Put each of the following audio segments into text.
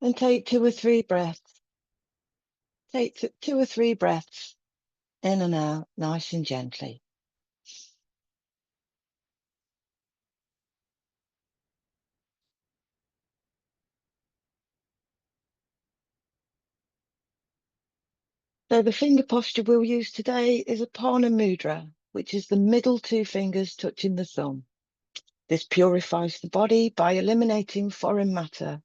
And take 2 or 3 breaths. Take 2 or 3 breaths in and out, nice and gently. So the finger posture we'll use today is Apana Mudra, which is the middle 2 fingers touching the thumb. This purifies the body by eliminating foreign matter.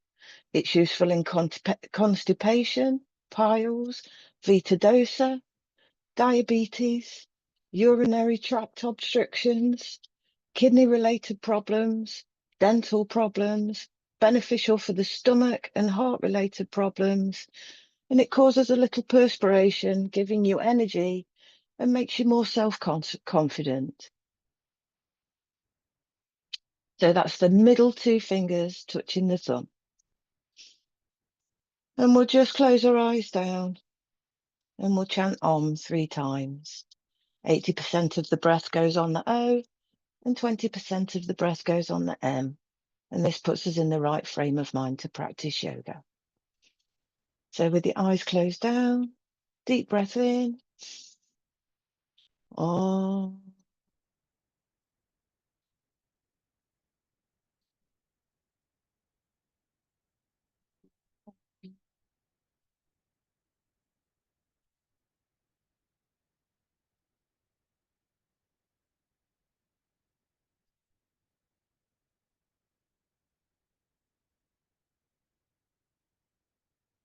It's useful in constipation, piles, vata dosa, diabetes, urinary tract obstructions, kidney-related problems, dental problems, beneficial for the stomach and heart-related problems, and it causes a little perspiration, giving you energy and makes you more self-confident. So that's the middle 2 fingers touching the thumb. And we'll just close our eyes down and we'll chant Om 3 times. 80% of the breath goes on the O and 20% of the breath goes on the M. And this puts us in the right frame of mind to practice yoga. So with the eyes closed down, deep breath in. Om.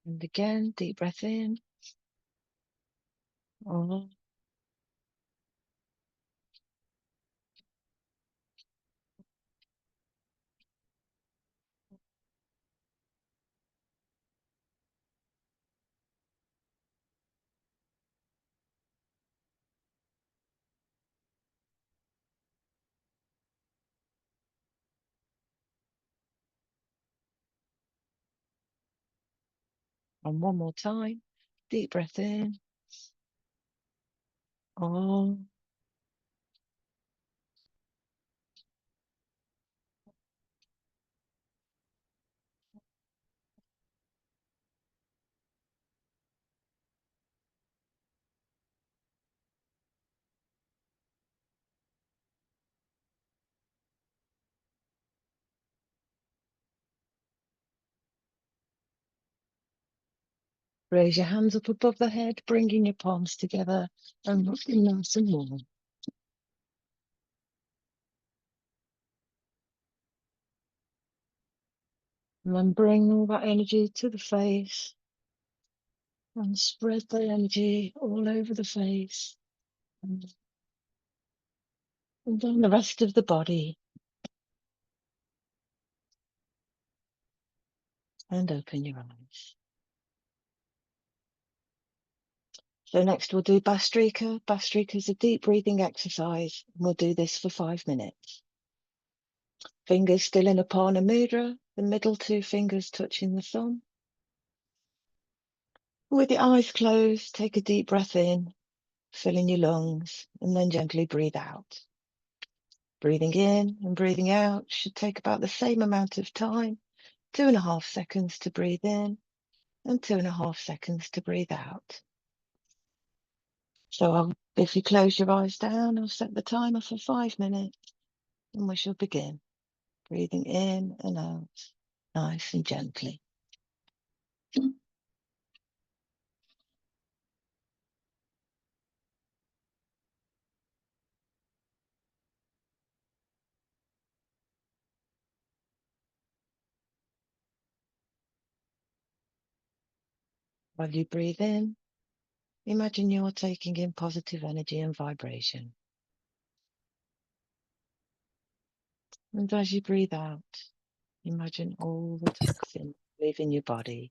And again, deep breath in. Om. And one more time, deep breath in. Om. Raise your hands up above the head, bringing your palms together and looking nice and warm. And then bring all that energy to the face and spread the energy all over the face and then the rest of the body. And open your eyes. So next we'll do Bastrika. Bastrika is a deep breathing exercise. We'll do this for 5 minutes. Fingers still in Apana Mudra, the middle 2 fingers touching the thumb. With your eyes closed, take a deep breath in, filling your lungs, and then gently breathe out. Breathing in and breathing out should take about the same amount of time, 2.5 seconds to breathe in and 2.5 seconds to breathe out. So if you close your eyes down, I'll set the timer for 5 minutes and we shall begin. Breathing in and out, nice and gently. While you breathe in, imagine you're taking in positive energy and vibration. And as you breathe out, imagine all the toxins leaving your body.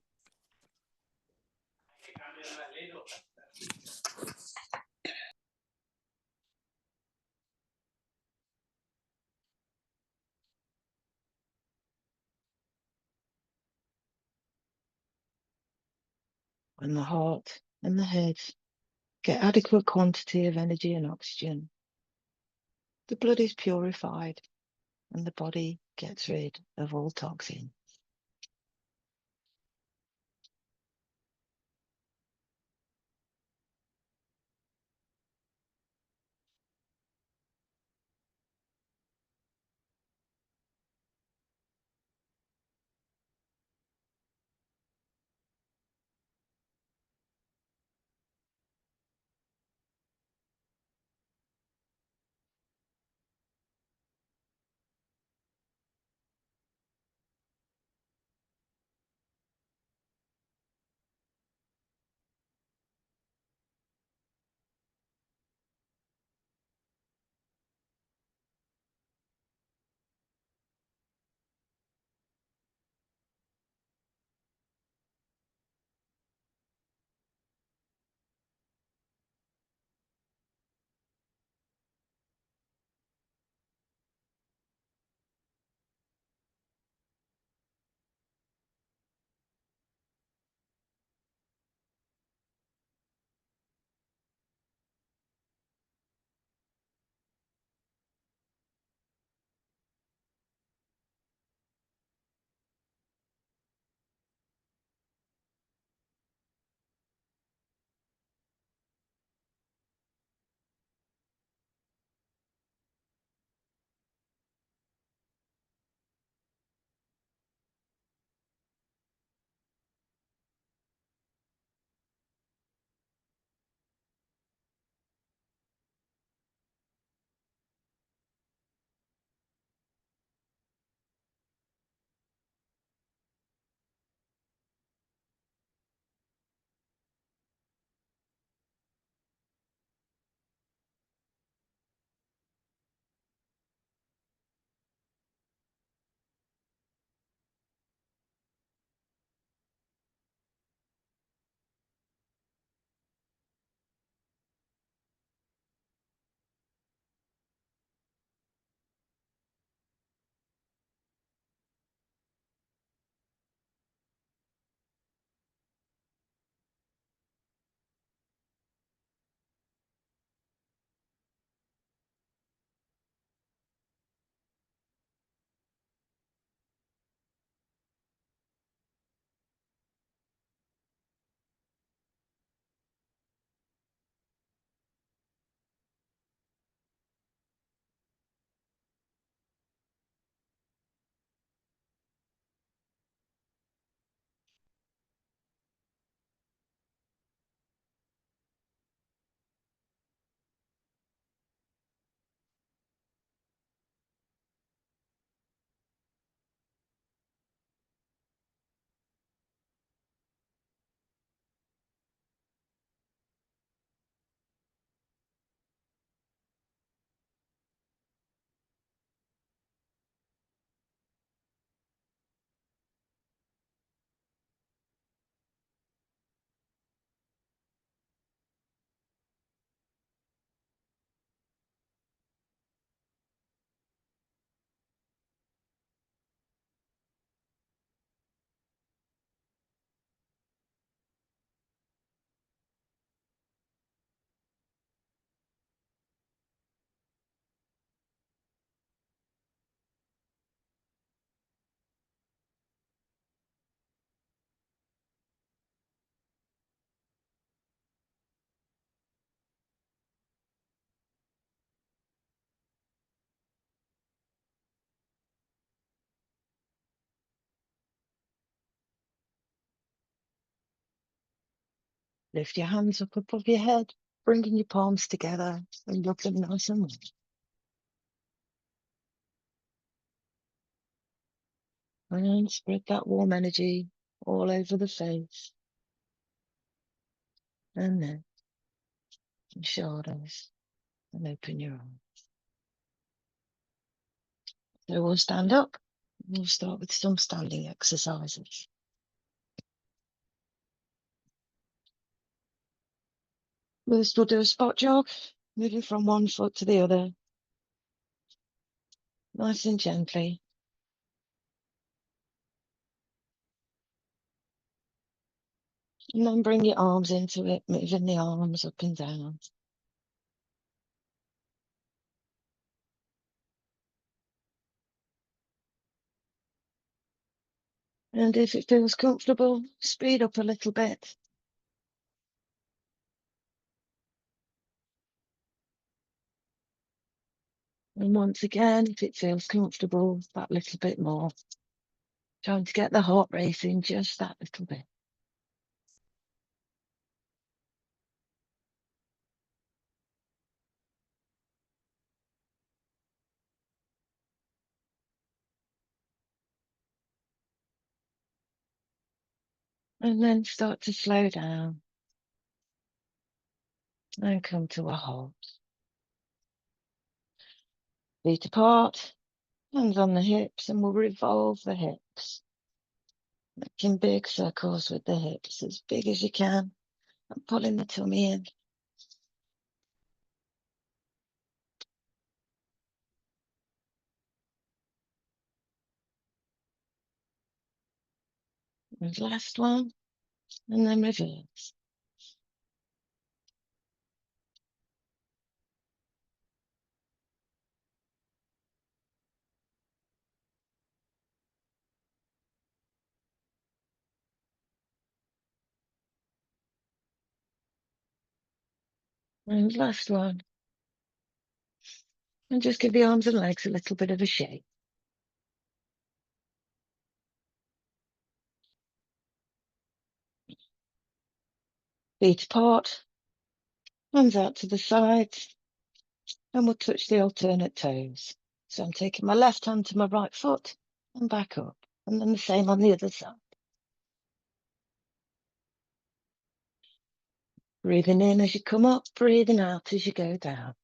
When the heart and the head get adequate quantity of energy and oxygen, the blood is purified and the body gets rid of all toxins. Lift your hands up above your head, bringing your palms together and rub them nice and wet. And spread that warm energy all over the face and neck and shoulders, and open your eyes. So we'll stand up. We'll start with some standing exercises. First, we'll do a spot jog, moving from one foot to the other, nice and gently. And then bring your arms into it, moving the arms up and down. And if it feels comfortable, speed up a little bit. And once again, if it feels comfortable, that little bit more. Trying to get the heart racing just that little bit. And then start to slow down and come to a halt. Feet apart, hands on the hips, and we'll revolve the hips. Making big circles with the hips, as big as you can, and pulling the tummy in. And last one, and then reverse. And last one. And just give the arms and legs a little bit of a shake. Feet apart, hands out to the sides, and we'll touch the alternate toes. So I'm taking my left hand to my right foot and back up, and then the same on the other side. Breathing in as you come up, breathing out as you go down.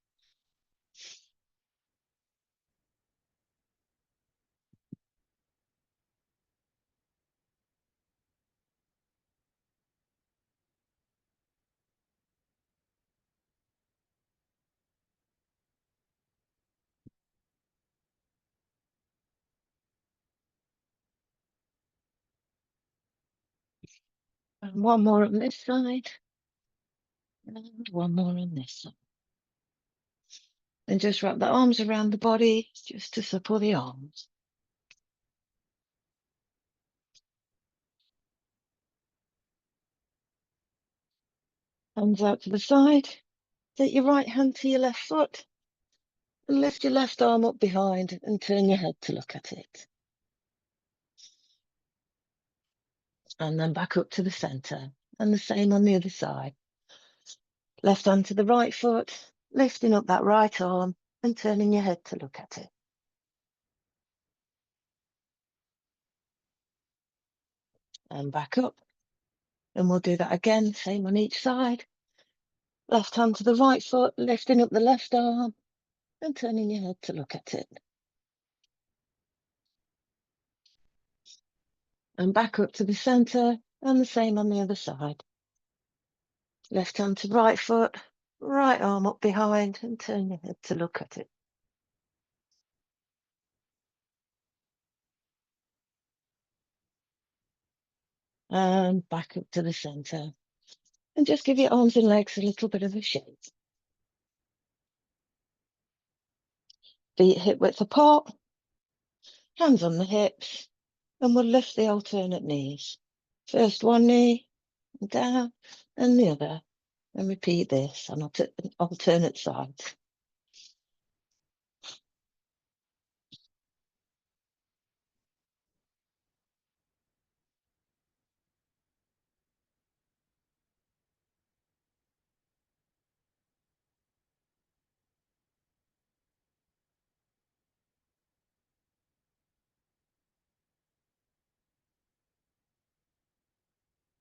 And one more on this side, and one more on this side. And just wrap the arms around the body, just to support the arms. Hands out to the side. Take your right hand to your left foot and lift your left arm up behind and turn your head to look at it. And then back up to the center, and the same on the other side. Left hand to the right foot, lifting up that right arm and turning your head to look at it. And back up. And we'll do that again, same on each side. Left hand to the right foot, lifting up the left arm and turning your head to look at it. And back up to the center, and the same on the other side. Left hand to right foot, right arm up behind and turn your head to look at it. And back up to the center. And just give your arms and legs a little bit of a shake. Feet hip width apart, hands on the hips, and we'll lift the alternate knees. First one knee, down, and the other. And repeat this on alternate sides.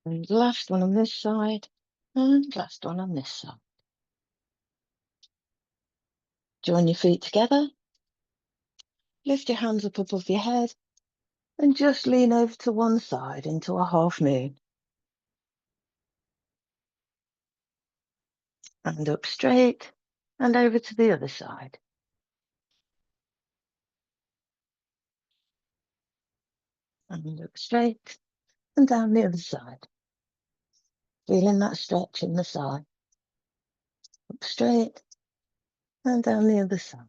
And last one on this side, and last one on this side. Join your feet together, lift your hands up above your head, and just lean over to one side into a half moon. And up straight, and over to the other side. And up straight, and down the other side. Feeling that stretch in the side. Up straight, and down the other side.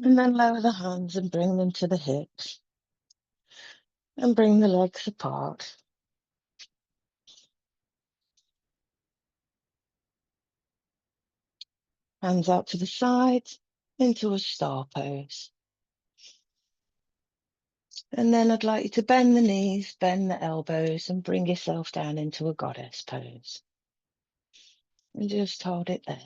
And then lower the hands and bring them to the hips. And bring the legs apart. Hands out to the sides, into a star pose. And then I'd like you to bend the knees, bend the elbows, and bring yourself down into a goddess pose. And just hold it there.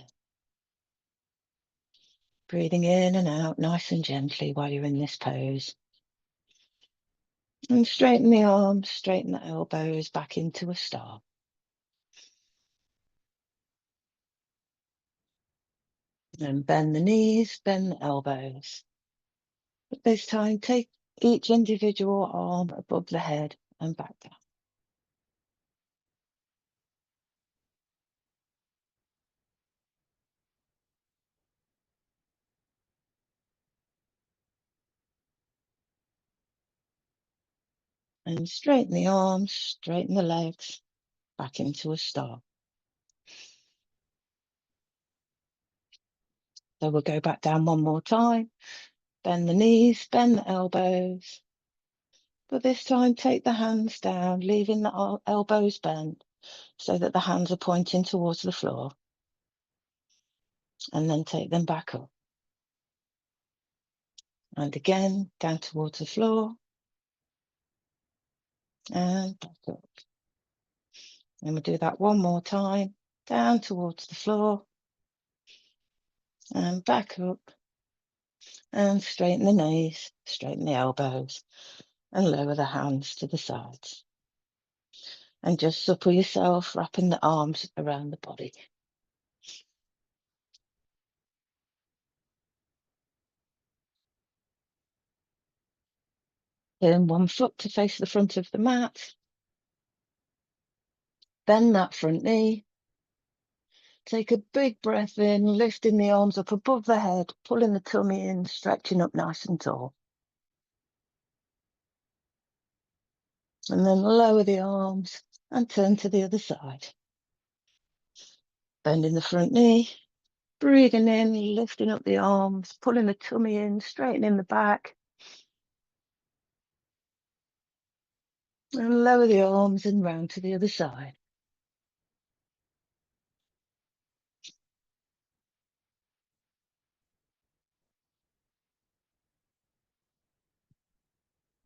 Breathing in and out nice and gently while you're in this pose. And straighten the arms, straighten the elbows back into a star. And bend the knees, bend the elbows. But this time, take each individual arm above the head and back down. And straighten the arms, straighten the legs, back into a star. So we'll go back down one more time. Bend the knees, bend the elbows. But this time, take the hands down, leaving the elbows bent so that the hands are pointing towards the floor. And then take them back up. And again, down towards the floor. And back up. And we'll do that one more time. Down towards the floor. And back up. And straighten the knees, straighten the elbows. And lower the hands to the sides. And just supple yourself, wrapping the arms around the body. Turn one foot to face the front of the mat. Bend that front knee. Take a big breath in, lifting the arms up above the head, pulling the tummy in, stretching up nice and tall. And then lower the arms and turn to the other side. Bending the front knee, breathing in, lifting up the arms, pulling the tummy in, straightening the back. And lower the arms and round to the other side.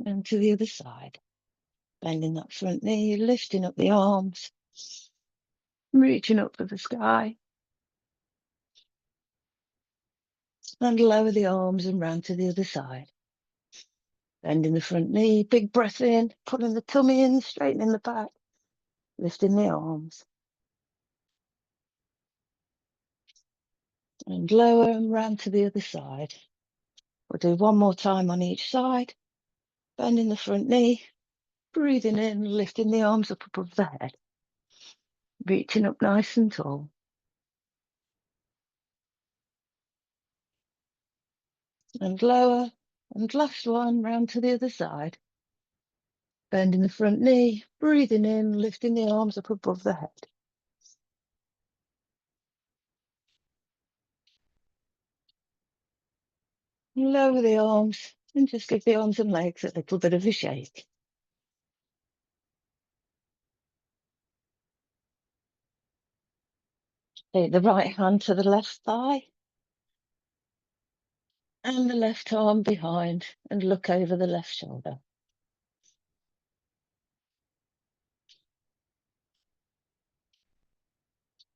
And to the other side. Bending that front knee, lifting up the arms, reaching up for the sky. And lower the arms and round to the other side. Bending the front knee, big breath in, pulling the tummy in, straightening the back, lifting the arms. And lower and round to the other side. We'll do one more time on each side. Bending the front knee, breathing in, lifting the arms up above the head. Reaching up nice and tall. And lower, and last one, round to the other side. Bending the front knee, breathing in, lifting the arms up above the head. Lower the arms and just give the arms and legs a little bit of a shake. Take the right hand to the left thigh and the left arm behind and look over the left shoulder.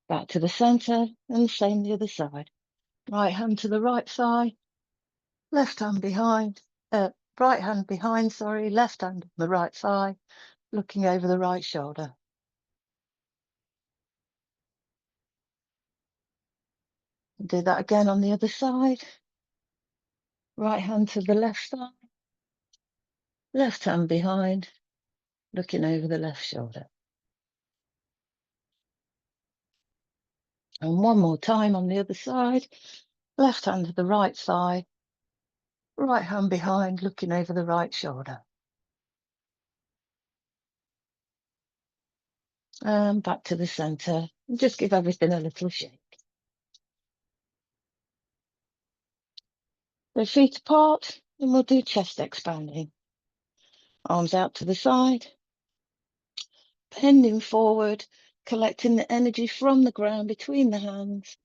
Back to the centre and same the other side. Right hand to the right thigh, left hand behind, right hand behind, left hand on the right thigh, looking over the right shoulder. Do that again on the other side. Right hand to the left thigh, left hand behind, looking over the left shoulder. And one more time on the other side. Left hand to the right thigh, right hand behind, looking over the right shoulder. And back to the center. And just give everything a little shake. So feet apart, and we'll do chest expanding. Arms out to the side, bending forward, collecting the energy from the ground between the hands,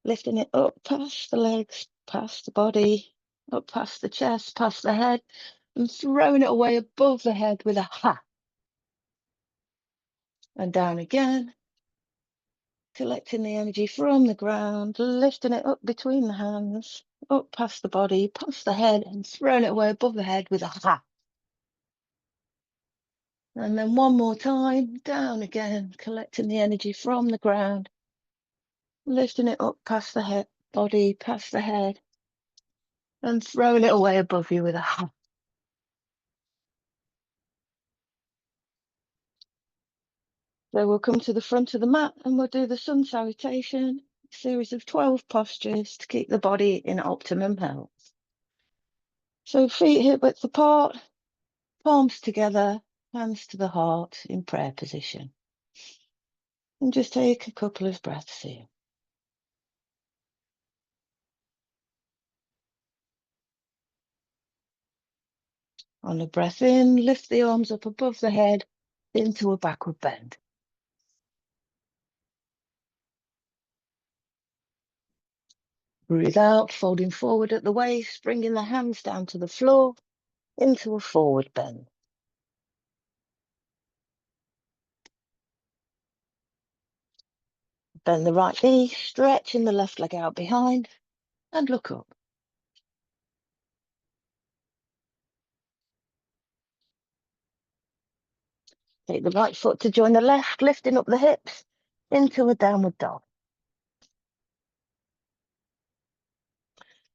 lifting it up past the legs, past the body, up past the chest, past the head, and throwing it away above the head with a ha. And down again, collecting the energy from the ground, lifting it up between the hands, up past the body, past the head, and throwing it away above the head with a ha. And then one more time, down again, collecting the energy from the ground, lifting it up past the head, body, past the head, and throwing it away above you with a ha. So we'll come to the front of the mat and we'll do the sun salutation, a series of 12 postures to keep the body in optimum health. So feet hip width apart, palms together, hands to the heart in prayer position. And just take a couple of breaths here. On a breath in, lift the arms up above the head into a backward bend. Breathe out, folding forward at the waist, bringing the hands down to the floor into a forward bend. Bend the right knee, stretching the left leg out behind, and look up. Take the right foot to join the left, lifting up the hips into a downward dog.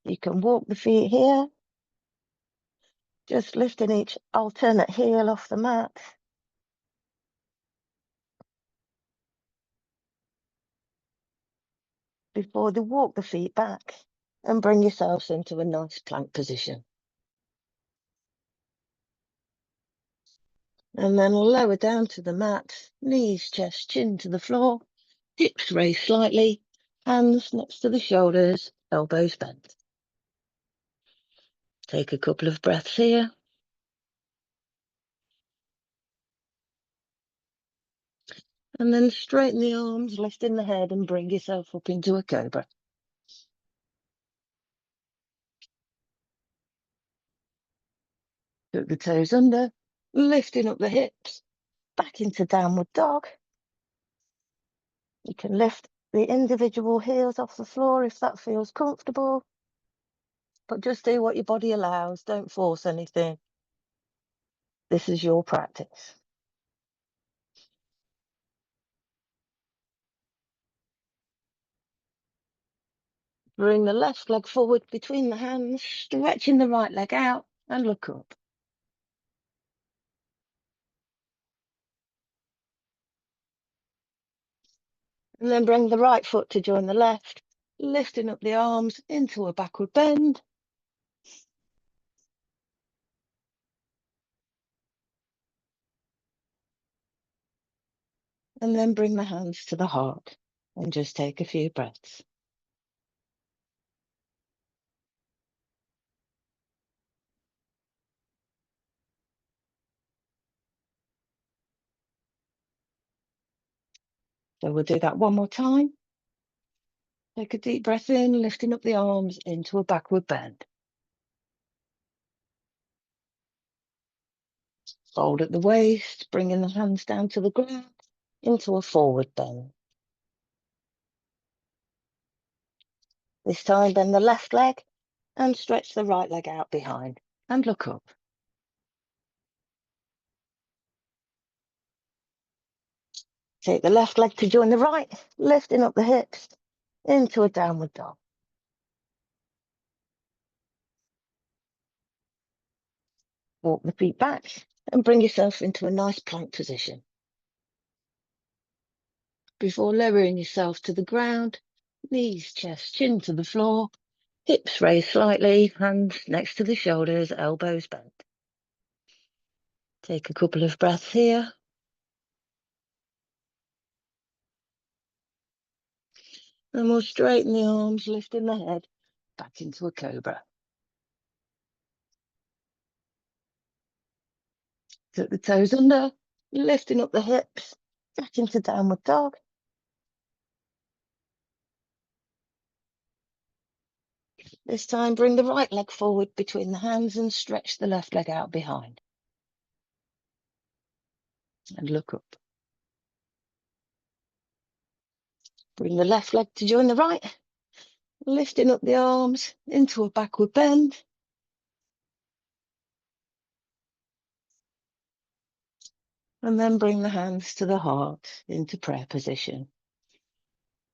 You can walk the feet here, just lifting each alternate heel off the mat. Before you walk the feet back and bring yourselves into a nice plank position. And then lower down to the mat, knees, chest, chin to the floor, hips raised slightly, hands next to the shoulders, elbows bent. Take a couple of breaths here. And then straighten the arms, lifting the head and bring yourself up into a cobra. Tuck the toes under, lifting up the hips, back into downward dog. You can lift the individual heels off the floor if that feels comfortable, but just do what your body allows. Don't force anything. This is your practice. Bring the left leg forward between the hands, stretching the right leg out and look up. And then bring the right foot to join the left, lifting up the arms into a backward bend. And then bring the hands to the heart and just take a few breaths. So we'll do that one more time. Take a deep breath in, lifting up the arms into a backward bend. Fold at the waist, bringing the hands down to the ground into a forward bend. This time, bend the left leg and stretch the right leg out behind and look up. Take the left leg to join the right, lifting up the hips into a downward dog. Walk the feet back and bring yourself into a nice plank position. Before lowering yourself to the ground, knees, chest, chin to the floor, hips raised slightly, hands next to the shoulders, elbows bent. Take a couple of breaths here. And we'll straighten the arms, lifting the head back into a cobra. Tuck the toes under, lifting up the hips, back into downward dog. This time, bring the right leg forward between the hands and stretch the left leg out behind. And look up. Bring the left leg to join the right, lifting up the arms into a backward bend. And then bring the hands to the heart into prayer position.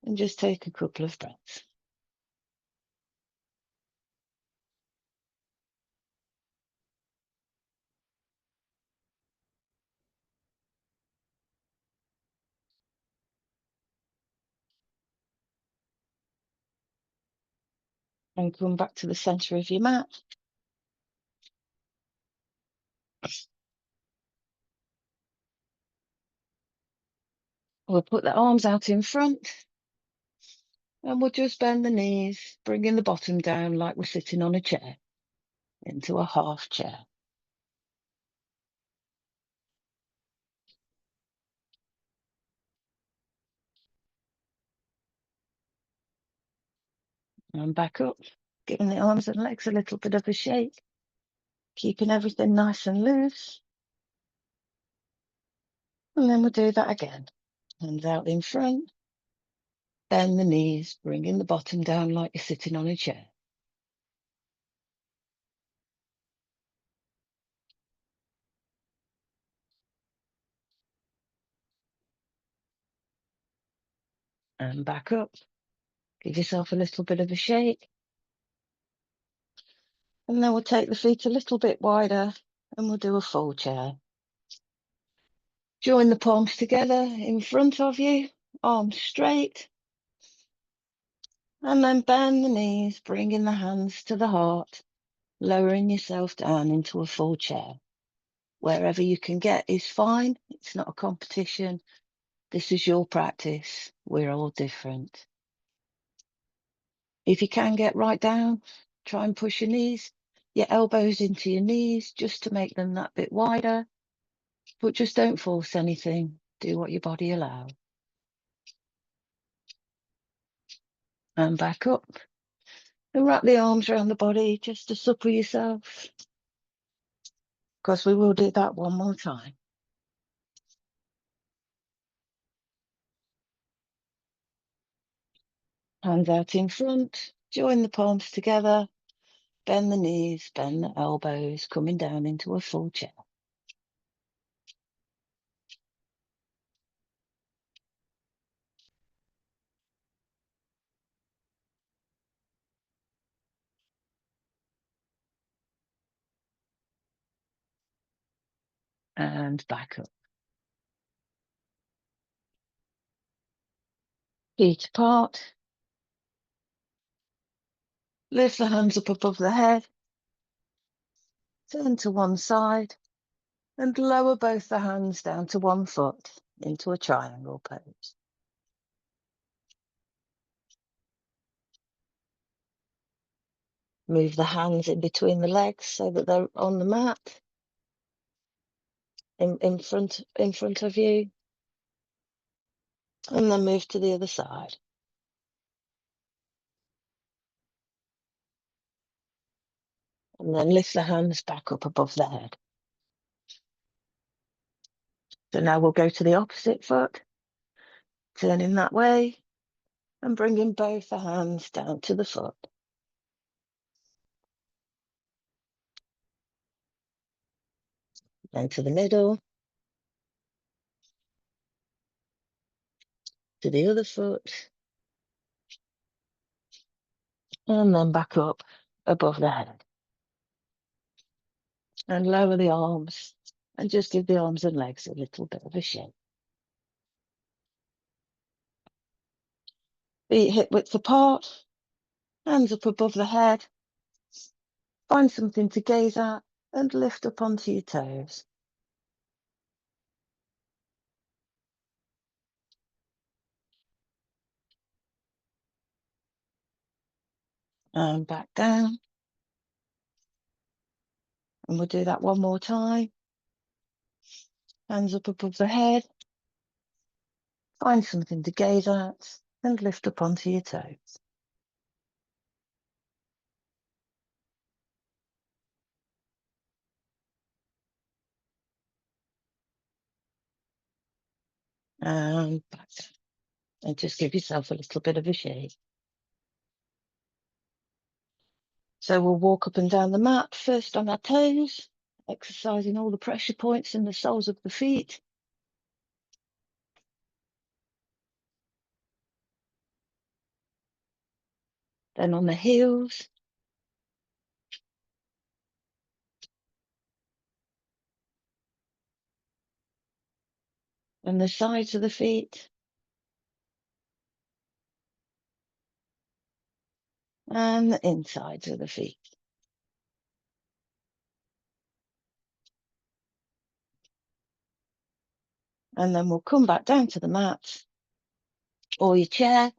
And just take a couple of breaths. And come back to the center of your mat. We'll put the arms out in front. And we'll just bend the knees, bringing the bottom down like we're sitting on a chair, into a half chair. And back up, giving the arms and legs a little bit of a shake, keeping everything nice and loose. And then we'll do that again. Hands out in front, bend the knees, bringing the bottom down like you're sitting on a chair. And back up, give yourself a little bit of a shake. And then we'll take the feet a little bit wider and we'll do a full chair. Join the palms together in front of you, arms straight. And then bend the knees, bringing the hands to the heart, lowering yourself down into a full chair. Wherever you can get is fine. It's not a competition. This is your practice. We're all different. If you can get right down, try and push your elbows into your knees just to make them that bit wider. But just don't force anything. Do what your body allows. And back up. And wrap the arms around the body just to supple yourself. Because we will do that one more time. Hands out in front, join the palms together, bend the knees, bend the elbows, coming down into a full chair. And back up. Feet apart. Lift the hands up above the head. Turn to one side and lower both the hands down to one foot into a triangle pose. Move the hands in between the legs so that they're on the mat in front of you. And then move to the other side. And then lift the hands back up above the head. So now we'll go to the opposite foot, turning that way and bringing both the hands down to the foot. Then to the middle, to the other foot, and then back up above the head. And lower the arms, and just give the arms and legs a little bit of a shake. Feet hip width apart, hands up above the head. Find something to gaze at and lift up onto your toes. And back down. And we'll do that one more time. Hands up above the head. Find something to gaze at and lift up onto your toes. And back down. And just give yourself a little bit of a shake. So we'll walk up and down the mat, first on our toes, exercising all the pressure points in the soles of the feet. Then on the heels. And the sides of the feet. And the insides of the feet. And then we'll come back down to the mat or your chair,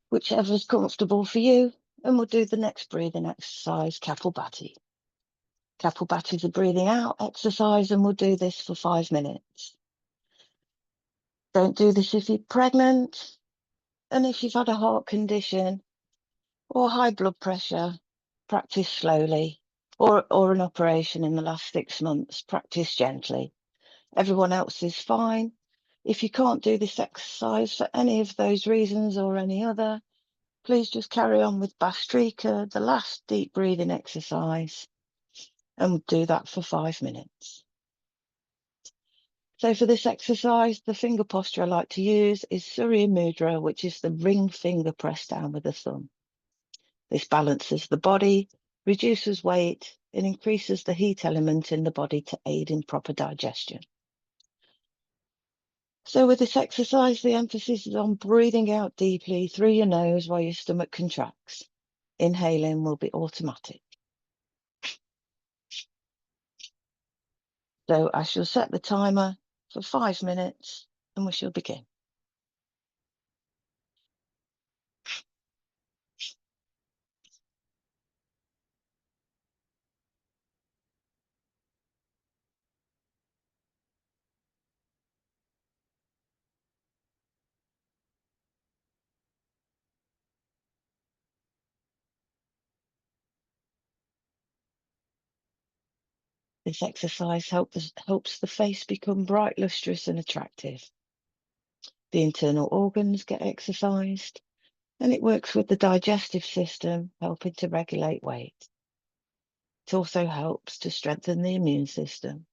whichever's comfortable for you. And we'll do the next breathing exercise, Kapalbhati. Kapalbhati is a breathing out exercise, and we'll do this for 5 minutes. Don't do this if you're pregnant, and if you've had a heart condition or high blood pressure, practice slowly, or an operation in the last 6 months, practice gently. Everyone else is fine. If you can't do this exercise for any of those reasons or any other, please just carry on with Bastrika, the last deep breathing exercise, and we'll do that for 5 minutes. So for this exercise, the finger posture I like to use is Surya Mudra, which is the ring finger pressed down with the thumb. This balances the body, reduces weight, and increases the heat element in the body to aid in proper digestion. So with this exercise, the emphasis is on breathing out deeply through your nose while your stomach contracts. Inhaling will be automatic. So I shall set the timer for 5 minutes and we shall begin. This exercise helps the face become bright, lustrous and attractive. The internal organs get exercised, and it works with the digestive system, helping to regulate weight. It also helps to strengthen the immune system.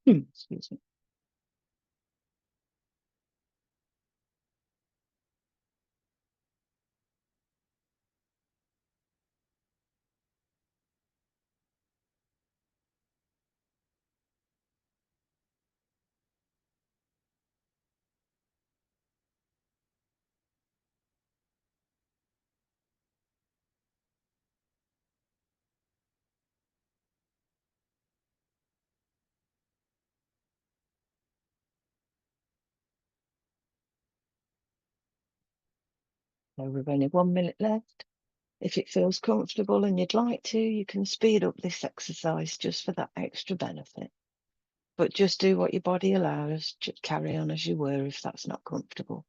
Excuse me. So we've only 1 minute left. If it feels comfortable and you'd like to, you can speed up this exercise just for that extra benefit. But just do what your body allows. Just carry on as you were if that's not comfortable.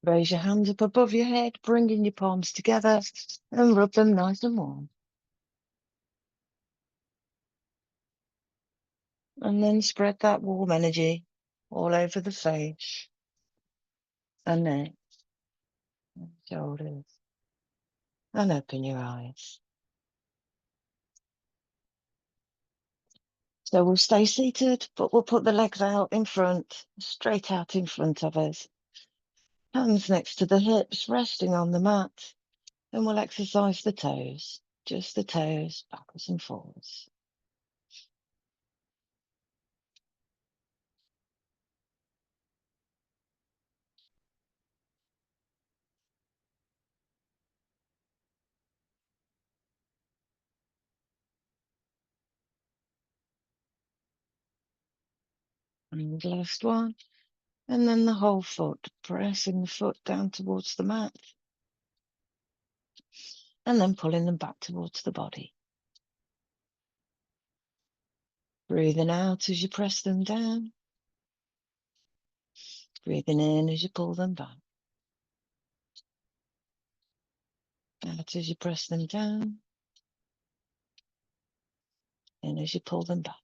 Raise your hands up above your head, bringing your palms together and rub them nice and warm. And then spread that warm energy all over the face and neck and shoulders. And open your eyes. So we'll stay seated, but we'll put the legs out in front, straight out in front of us. Hands next to the hips, resting on the mat. And we'll exercise the toes, just the toes, backwards and forwards. And last one. And then the whole foot, pressing the foot down towards the mat. And then pulling them back towards the body. Breathing out as you press them down. Breathing in as you pull them back. Out as you press them down. In as you pull them back.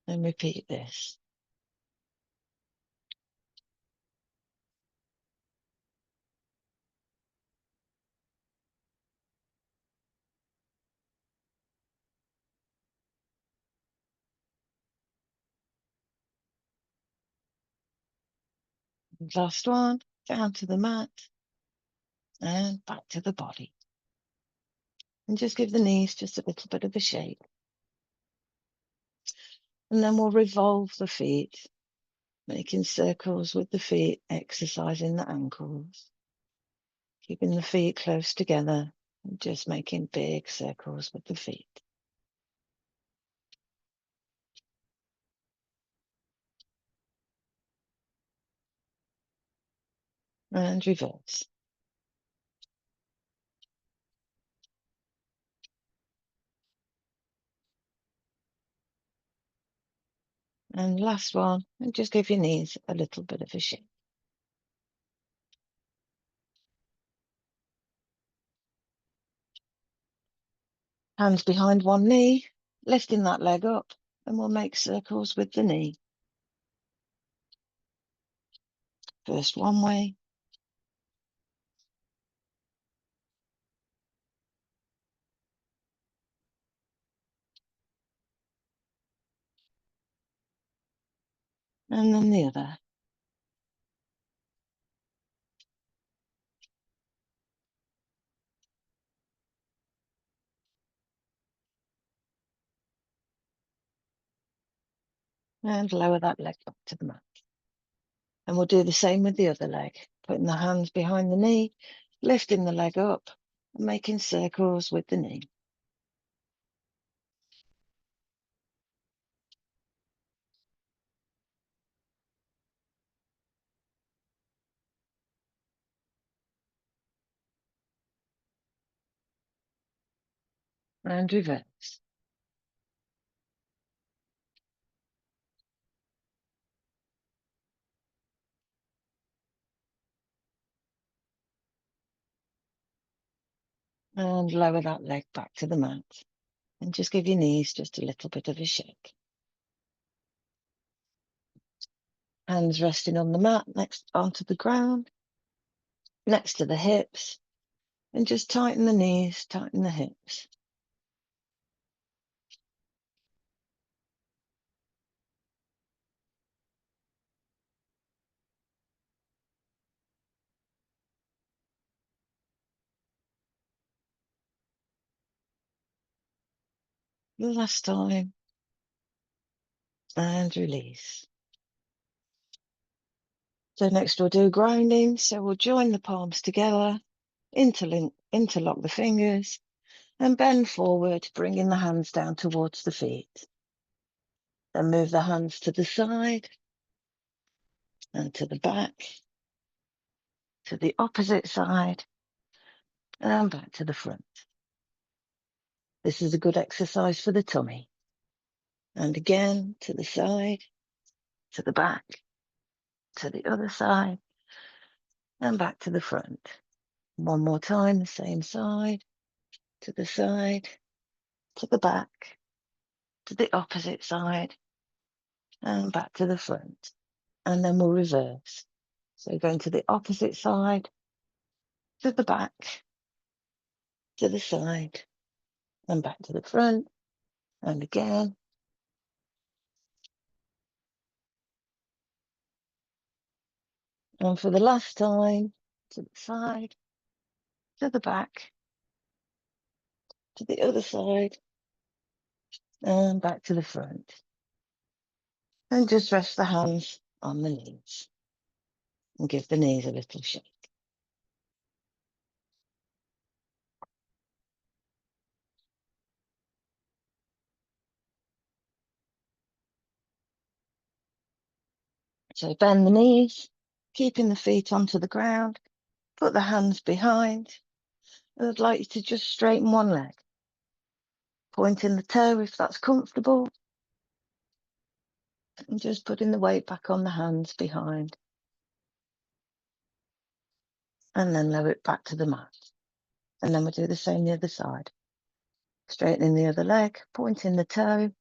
And repeat this. Last one, down to the mat. And back to the body. And just give the knees just a little bit of a shake. And then we'll revolve the feet, making circles with the feet, exercising the ankles, keeping the feet close together, and just making big circles with the feet. And reverse. And last one, and just give your knees a little bit of a shake. Hands behind one knee, lifting that leg up, and we'll make circles with the knee. First one way. And then the other. And lower that leg back to the mat. And we'll do the same with the other leg, putting the hands behind the knee, lifting the leg up, and making circles with the knee. And reverse. And lower that leg back to the mat. And just give your knees just a little bit of a shake. Hands resting on the mat, next onto the ground, next to the hips. And just tighten the knees, tighten the hips. The last time. And release. So next we'll do grinding. So we'll join the palms together, interlock the fingers, and bend forward, bringing the hands down towards the feet. Then move the hands to the side and to the back, to the opposite side, and back to the front. This is a good exercise for the tummy. And again, to the side, to the back, to the other side, and back to the front. One more time, the same side, to the back, to the opposite side, and back to the front. And then we'll reverse. So going to the opposite side, to the back, to the side, and back to the front, and again. And for the last time, to the side, to the back, to the other side, and back to the front. And just rest the hands on the knees and give the knees a little shake. So bend the knees, keeping the feet onto the ground, put the hands behind. And I'd like you to just straighten one leg, pointing the toe if that's comfortable, and just putting the weight back on the hands behind. And then lower it back to the mat. And then we'll do the same the other side. Straightening the other leg, pointing the toe.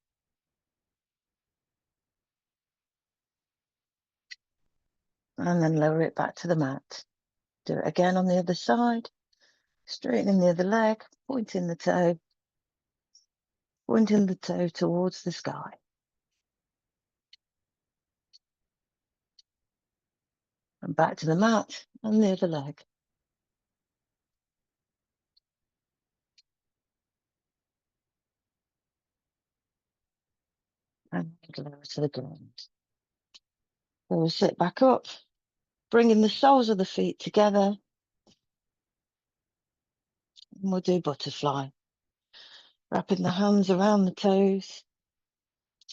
And then lower it back to the mat. Do it again on the other side. Straightening the other leg, pointing the toe towards the sky. And back to the mat and the other leg. And lower to the ground. So we'll sit back up, bringing the soles of the feet together. And we'll do butterfly. Wrapping the hands around the toes.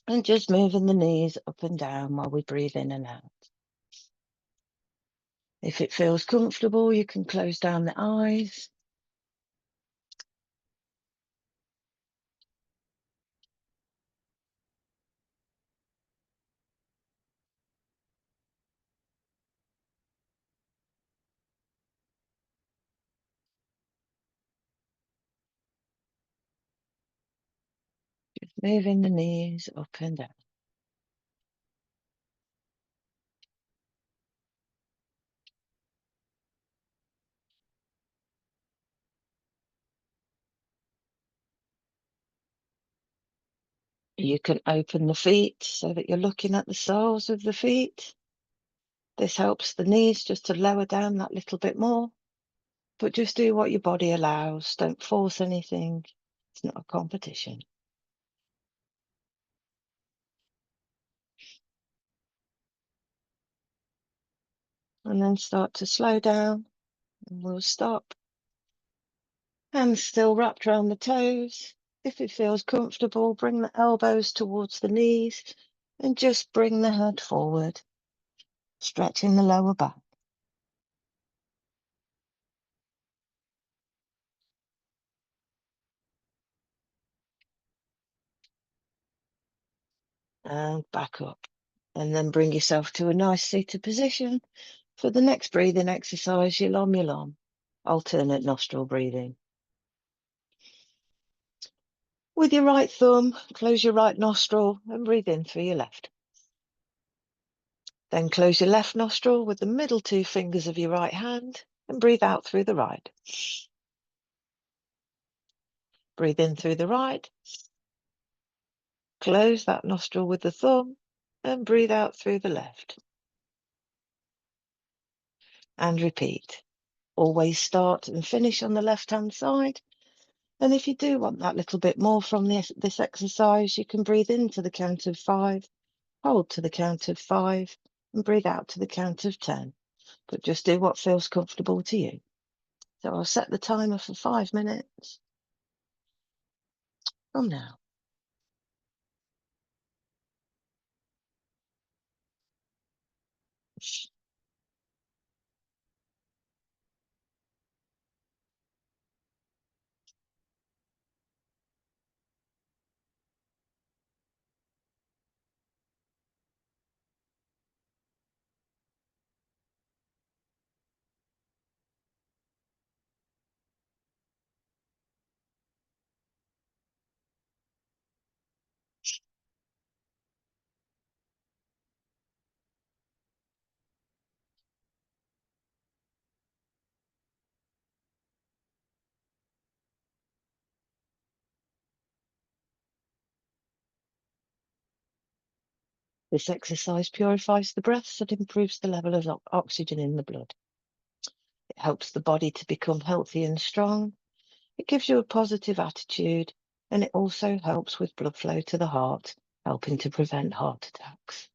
And just moving the knees up and down while we breathe in and out. If it feels comfortable, you can close down the eyes. Just moving the knees up and down. You can open the feet so that you're looking at the soles of the feet. This helps the knees just to lower down that little bit more. But just do what your body allows. Don't force anything. It's not a competition. And then start to slow down, and we'll stop. Hands still wrapped around the toes. If it feels comfortable, bring the elbows towards the knees and just bring the head forward, stretching the lower back. And back up. And then bring yourself to a nice seated position. For the next breathing exercise, yulom, alternate nostril breathing. With your right thumb, close your right nostril and breathe in through your left. Then close your left nostril with the middle two fingers of your right hand and breathe out through the right. Breathe in through the right. Close that nostril with the thumb and breathe out through the left. And repeat. Always start and finish on the left-hand side. And if you do want that little bit more from this exercise, you can breathe in to the count of 5, hold to the count of 5, and breathe out to the count of 10. But just do what feels comfortable to you. So I'll set the timer for 5 minutes from now. This exercise purifies the breaths and improves the level of oxygen in the blood. It helps the body to become healthy and strong. It gives you a positive attitude, and it also helps with blood flow to the heart, helping to prevent heart attacks.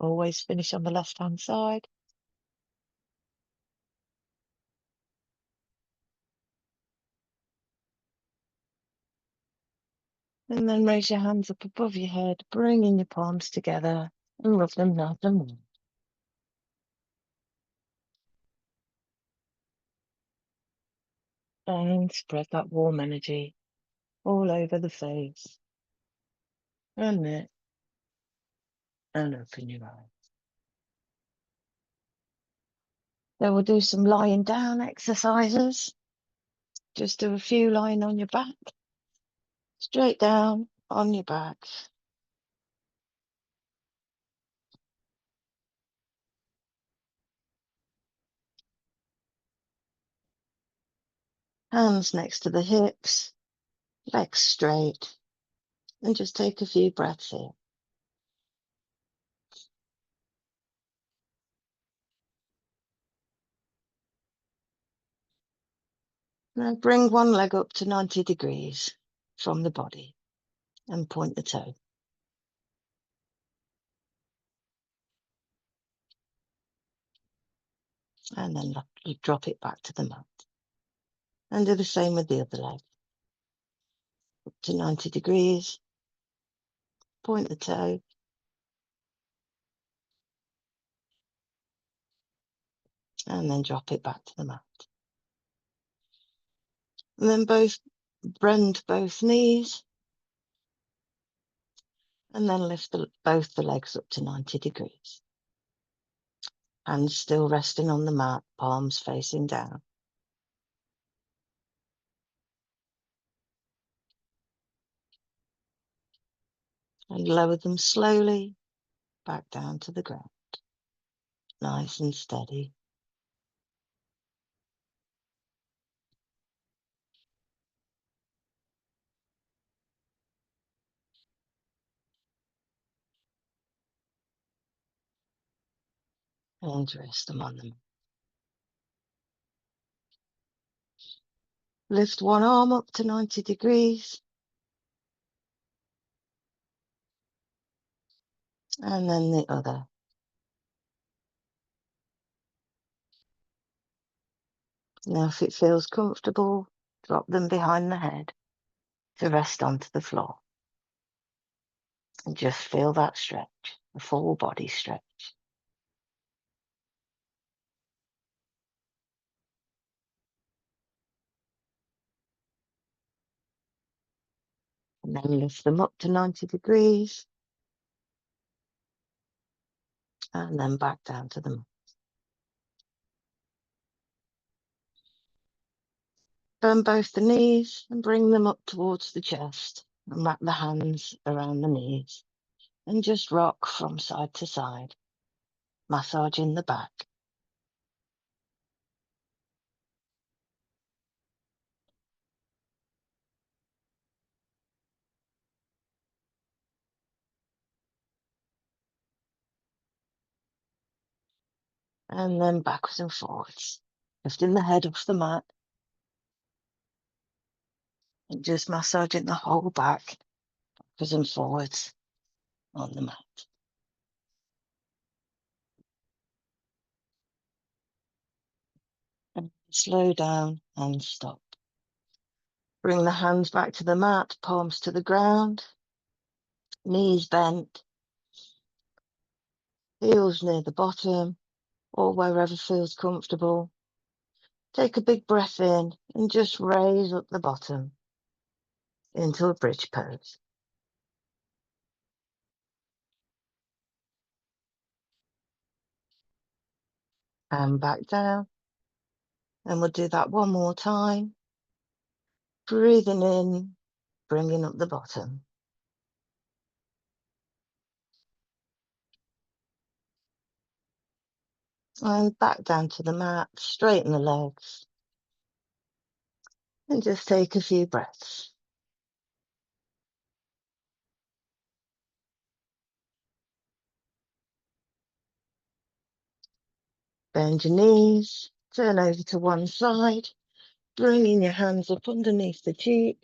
Always finish on the left-hand side. And then raise your hands up above your head, bringing your palms together and rub them nice and warm. And spread that warm energy all over the face and neck, and open your eyes. Then we'll do some lying down exercises. Just do a few lying on your back, straight down on your back. Hands next to the hips, legs straight, and just take a few breaths in. Now bring one leg up to 90 degrees from the body and point the toe. And then you drop it back to the mat. And do the same with the other leg. Up to 90 degrees, point the toe. And then drop it back to the mat. And then bend both knees. And then lift both the legs up to 90 degrees. Hands still resting on the mat, palms facing down. And lower them slowly back down to the ground. Nice and steady. And rest them on them. Lift one arm up to 90 degrees. And then the other. Now, if it feels comfortable, drop them behind the head to rest onto the floor. And just feel that stretch, the full body stretch. And then lift them up to 90 degrees. And then back down to the mat. Bend both the knees and bring them up towards the chest. And wrap the hands around the knees. And just rock from side to side, massaging the back. And then backwards and forwards, lifting the head off the mat and just massaging the whole back, backwards and forwards on the mat. And slow down and stop. Bring the hands back to the mat, palms to the ground, knees bent, heels near the bottom or wherever feels comfortable. Take a big breath in and just raise up the bottom into a bridge pose. And back down. And we'll do that one more time. Breathing in, bringing up the bottom. And back down to the mat, straighten the legs. And just take a few breaths. Bend your knees, turn over to one side, bringing your hands up underneath the cheek.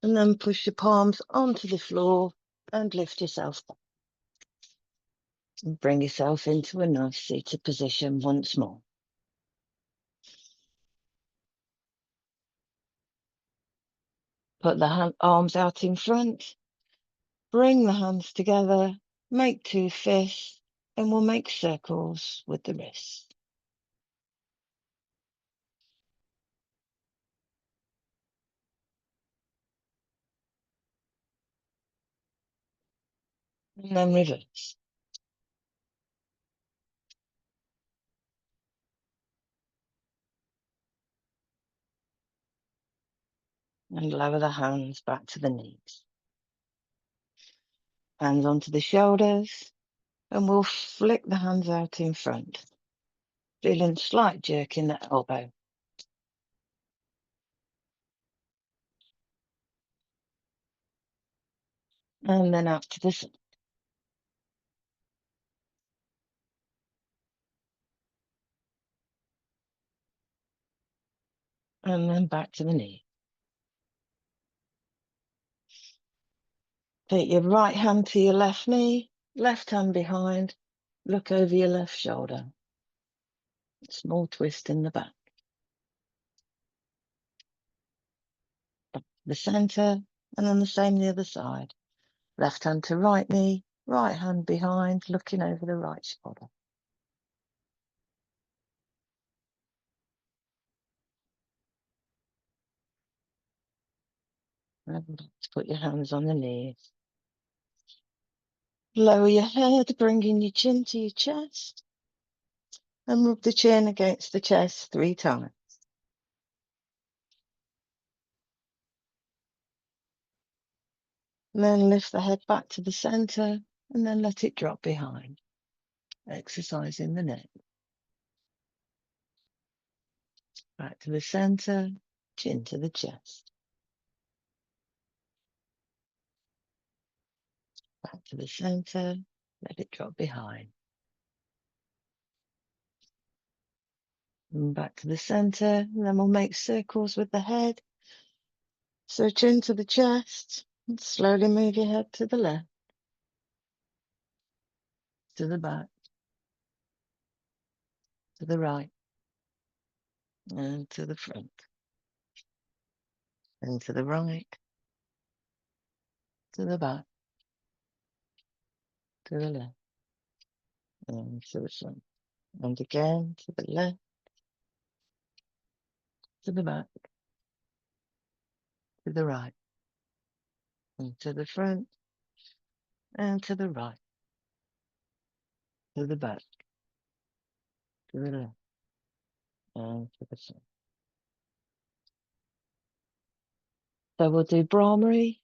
And then push your palms onto the floor and lift yourself up. And bring yourself into a nice seated position once more. Put the arms out in front. Bring the hands together. Make 2 fists. And we'll make circles with the wrists. And then reverse. And lower the hands back to the knees. Hands onto the shoulders. And we'll flick the hands out in front. Feeling a slight jerk in the elbow. And then out to the side. And then back to the knee. Take your right hand to your left knee, left hand behind, look over your left shoulder. Small twist in the back. Back to the center, and then the same the other side. Left hand to right knee, right hand behind, looking over the right shoulder. And put your hands on the knees. Lower your head, bringing your chin to your chest. And rub the chin against the chest 3 times. And then lift the head back to the center, and then let it drop behind. Exercising the neck. Back to the center, chin to the chest. Back to the center, let it drop behind. And back to the center, and then we'll make circles with the head. So chin to the chest, and slowly move your head to the left, to the back, to the right, and to the front, and to the right, to the back, to the left, and to the front, and again to the left, to the back, to the right, and to the front, and to the right, to the back, to the left, and to the front. So we'll do Brahmari,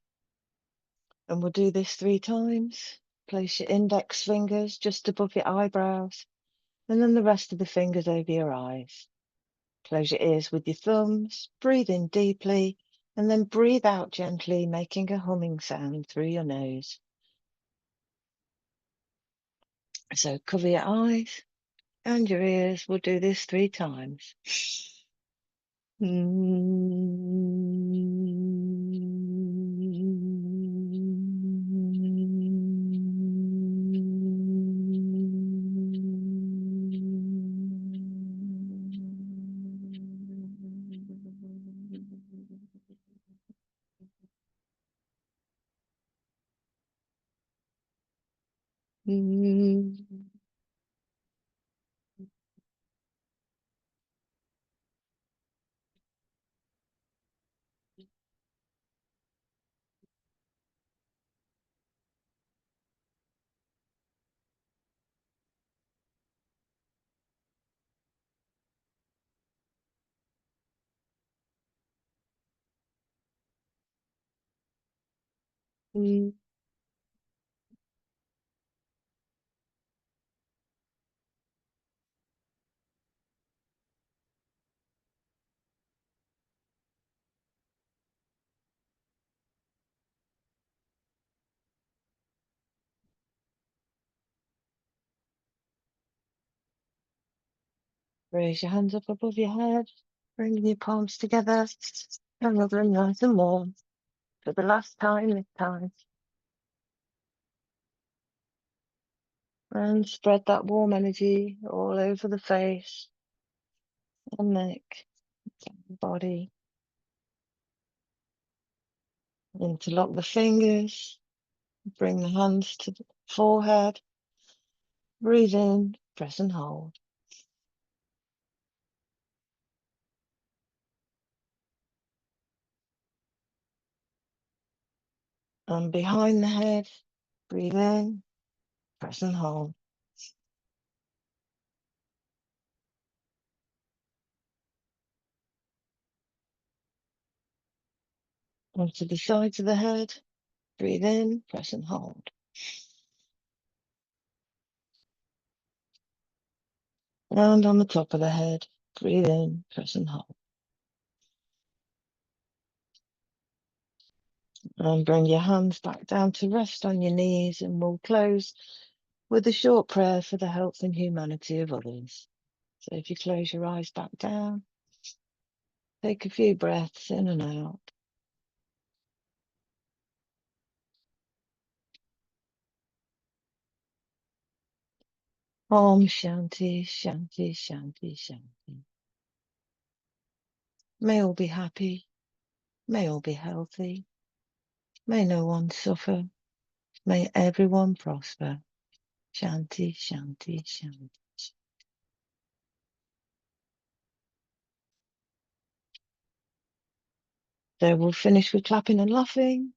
and we'll do this 3 times. Place your index fingers just above your eyebrows, and then the rest of the fingers over your eyes. Close your ears with your thumbs, breathe in deeply, and then breathe out gently, making a humming sound through your nose. So cover your eyes and your ears. We'll do this 3 times. Raise your hands up above your head, bringing your palms together, and rub them nice and warm. For the last time this time. And spread that warm energy all over the face and neck, body. Interlock the fingers, bring the hands to the forehead. Breathe in, press and hold. And behind the head, breathe in, press and hold. Onto the sides of the head, breathe in, press and hold. And on the top of the head, breathe in, press and hold. And bring your hands back down to rest on your knees, and we'll close with a short prayer for the health and humanity of others. So if you close your eyes back down, take a few breaths in and out. Om Shanti, Shanti, Shanti, Shanti. May all be happy. May all be healthy. May no one suffer. May everyone prosper. Shanti, Shanti, Shanti. So we'll finish with clapping and laughing.